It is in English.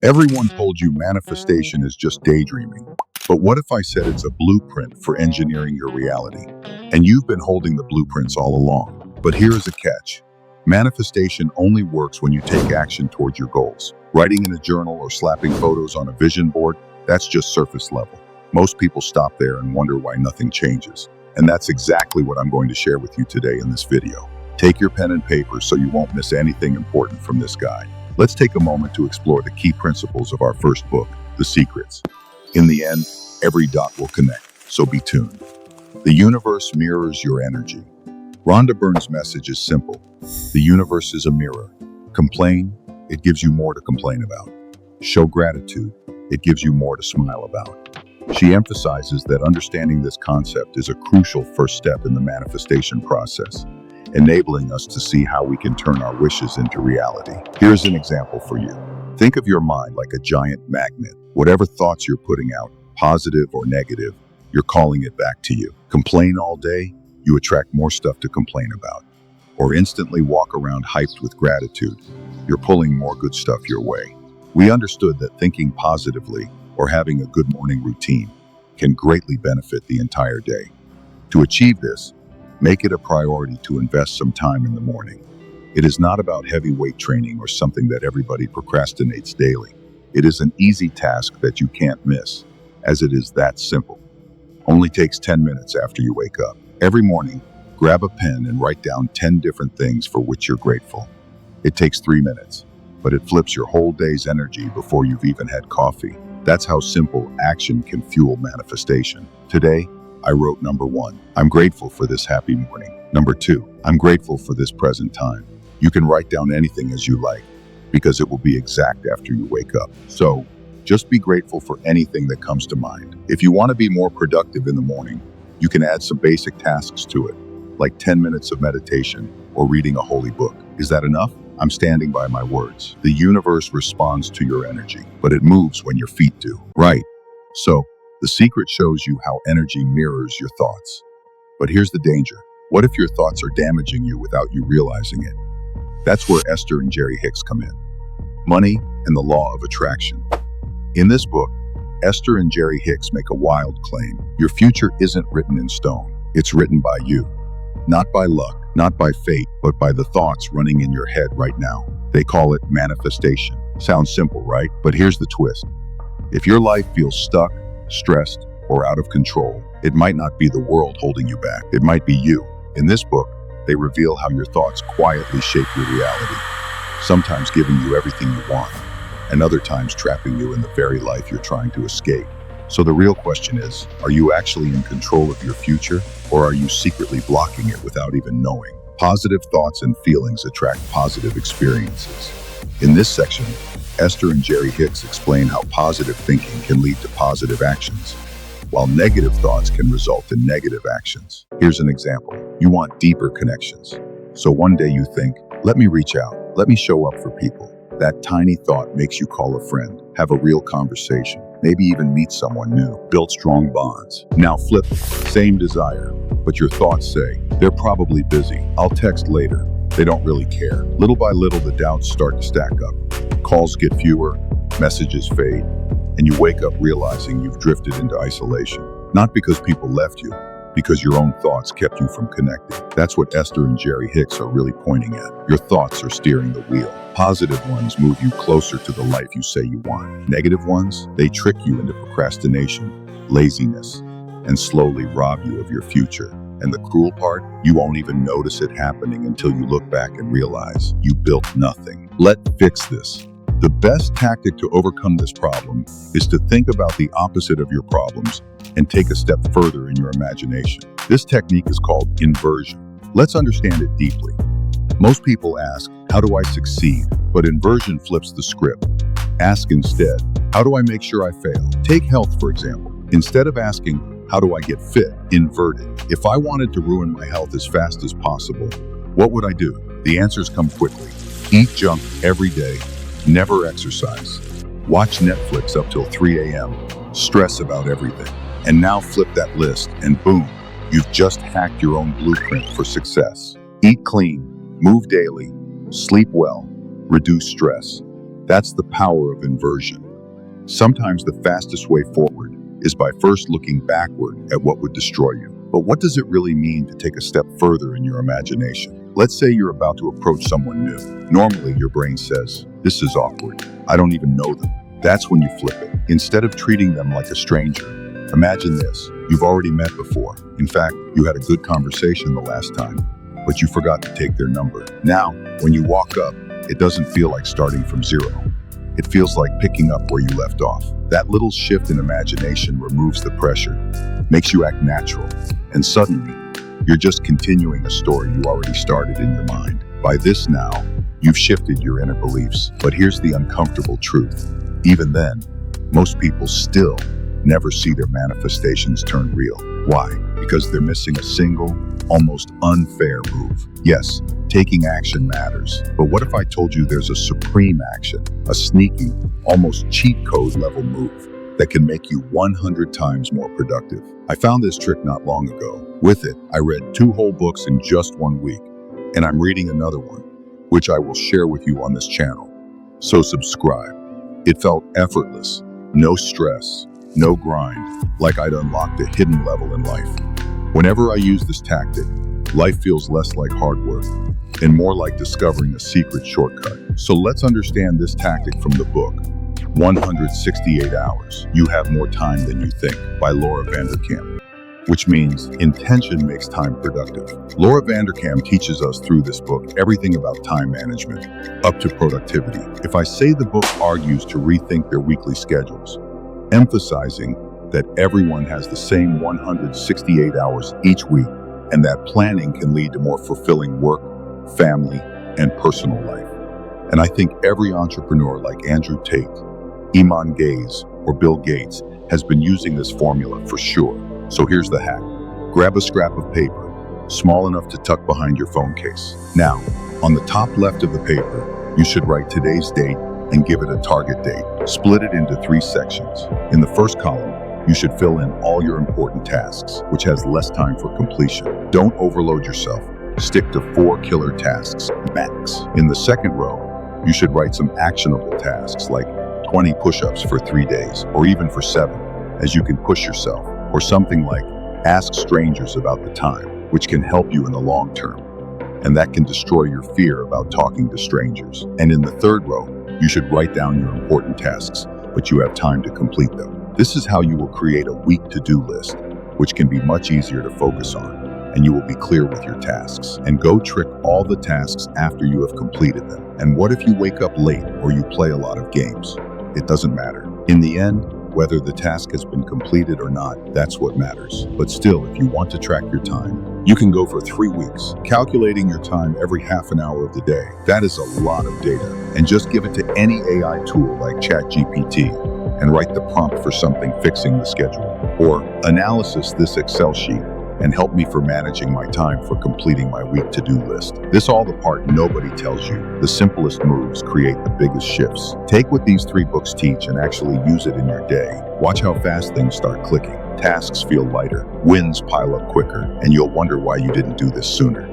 Everyone told you manifestation is just daydreaming. But what if I said it's a blueprint for engineering your reality? And you've been holding the blueprints all along. But here is a catch. Manifestation only works when you take action towards your goals. Writing in a journal or slapping photos on a vision board, that's just surface level. Most people stop there and wonder why nothing changes. And that's exactly what I'm going to share with you today in this video. Take your pen and paper so you won't miss anything important from this guide. Let's take a moment to explore the key principles of our first book, The Secrets. In the end, every dot will connect, so be tuned. The universe mirrors your energy. Rhonda Byrne's message is simple. The universe is a mirror. Complain, it gives you more to complain about. Show gratitude, it gives you more to smile about. She emphasizes that understanding this concept is a crucial first step in the manifestation process, enabling us to see how we can turn our wishes into reality. Here's an example for you. Think of your mind like a giant magnet. Whatever thoughts you're putting out, positive or negative, you're calling it back to you. Complain all day, you attract more stuff to complain about. Or instantly walk around hyped with gratitude, you're pulling more good stuff your way. We understood that thinking positively or having a good morning routine can greatly benefit the entire day. To achieve this, make it a priority to invest some time in the morning. It is not about heavy weight training or something that everybody procrastinates daily. It is an easy task that you can't miss, as it is that simple. Only takes 10 minutes after you wake up. Every morning, grab a pen and write down 10 different things for which you're grateful. It takes 3 minutes, but it flips your whole day's energy before you've even had coffee. That's how simple action can fuel manifestation. Today, I wrote number 1, I'm grateful for this happy morning. Number 2, I'm grateful for this present time. You can write down anything as you like, because it will be exact after you wake up. So, just be grateful for anything that comes to mind. If you want to be more productive in the morning, you can add some basic tasks to it, like 10 minutes of meditation or reading a holy book. Is that enough? I'm standing by my words. The universe responds to your energy, but it moves when your feet do. Right. So, The Secret shows you how energy mirrors your thoughts. But here's the danger. What if your thoughts are damaging you without you realizing it? That's where Esther and Jerry Hicks come in. Money and the law of attraction. In this book, Esther and Jerry Hicks make a wild claim. Your future isn't written in stone. It's written by you. Not by luck, not by fate, but by the thoughts running in your head right now. They call it manifestation. Sounds simple, right? But here's the twist. If your life feels stuck, stressed, or out of control, it might not be the world holding you back. It might be you. In this book, they reveal how your thoughts quietly shape your reality, sometimes giving you everything you want, and other times trapping you in the very life you're trying to escape. So the real question is, are you actually in control of your future, or are you secretly blocking it without even knowing? Positive thoughts and feelings attract positive experiences. In this section, Esther and Jerry Hicks explain how positive thinking can lead to positive actions, while negative thoughts can result in negative actions. Here's an example. You want deeper connections. So one day you think, let me reach out, let me show up for people. That tiny thought makes you call a friend, have a real conversation, maybe even meet someone new, build strong bonds. Now flip it. Same desire, but your thoughts say, they're probably busy, I'll text later. They don't really care. Little by little, the doubts start to stack up. Calls get fewer, messages fade, and you wake up realizing you've drifted into isolation. Not because people left you, because your own thoughts kept you from connecting. That's what Esther and Jerry Hicks are really pointing at. Your thoughts are steering the wheel. Positive ones move you closer to the life you say you want. Negative ones, they trick you into procrastination, laziness, and slowly rob you of your future. And the cruel part, you won't even notice it happening until you look back and realize you built nothing. Let's fix this. The best tactic to overcome this problem is to think about the opposite of your problems and take a step further in your imagination. This technique is called inversion. Let's understand it deeply. Most people ask, how do I succeed? But inversion flips the script. Ask instead, how do I make sure I fail? Take health, for example. Instead of asking, how do I get fit? Invert it. If I wanted to ruin my health as fast as possible, what would I do? The answers come quickly. Eat junk every day. Never exercise. Watch Netflix up till 3 a.m. Stress about everything. And now flip that list and boom, you've just hacked your own blueprint for success. Eat clean, move daily, sleep well, reduce stress. That's the power of inversion. Sometimes the fastest way forward is by first looking backward at what would destroy you. But what does it really mean to take a step further in your imagination? Let's say you're about to approach someone new. Normally, your brain says, "This is awkward. I don't even know them." That's when you flip it. Instead of treating them like a stranger, imagine this. You've already met before. In fact, you had a good conversation the last time, but you forgot to take their number. Now, when you walk up, it doesn't feel like starting from zero. It feels like picking up where you left off. That little shift in imagination removes the pressure, makes you act natural, and suddenly, you're just continuing a story you already started in your mind. By this now, you've shifted your inner beliefs. But here's the uncomfortable truth. Even then, most people still never see their manifestations turn real. Why? Because they're missing a single, almost unfair move. Yes, taking action matters, but what if I told you there's a supreme action, a sneaky, almost cheat code level move that can make you 100 times more productive? I found this trick not long ago. With it, I read 2 whole books in just 1 week, and I'm reading another one, which I will share with you on this channel. So subscribe. It felt effortless, no stress, no grind, like I'd unlocked a hidden level in life. Whenever I use this tactic, life feels less like hard work and more like discovering a secret shortcut. So let's understand this tactic from the book, 168 Hours. You Have More Time Than You Think, by Vanderkam, which means intention makes time productive. Vanderkam teaches us through this book everything about time management, up to productivity. If I say the book argues to rethink their weekly schedules, emphasizing that everyone has the same 168 hours each week, and that planning can lead to more fulfilling work, family, and personal life. And I think every entrepreneur like Andrew Tate, Iman Gaze, or Bill Gates has been using this formula for sure. So here's the hack. Grab a scrap of paper, small enough to tuck behind your phone case. Now, on the top left of the paper, you should write today's date and give it a target date. Split it into 3 sections. In the first column, you should fill in all your important tasks, which has less time for completion. Don't overload yourself. Stick to 4 killer tasks, max. In the second row, you should write some actionable tasks like 20 push-ups for 3 days, or even for 7, as you can push yourself, or something like ask strangers about the time, which can help you in the long term. And that can destroy your fear about talking to strangers. And in the third row, you should write down your important tasks, but you have time to complete them. This is how you will create a week to-do list, which can be much easier to focus on, and you will be clear with your tasks. And go trick all the tasks after you have completed them. And what if you wake up late or you play a lot of games? It doesn't matter. In the end, whether the task has been completed or not, that's what matters. But still, if you want to track your time, you can go for 3 weeks, calculating your time every half an hour of the day. That is a lot of data. And just give it to any AI tool like ChatGPT and write the prompt for something fixing the schedule. Or analysis this Excel sheet and help me for managing my time for completing my week to-do list. This all the part nobody tells you. The simplest moves create the biggest shifts. Take what these 3 books teach and actually use it in your day. Watch how fast things start clicking. Tasks feel lighter, wins pile up quicker, and you'll wonder why you didn't do this sooner.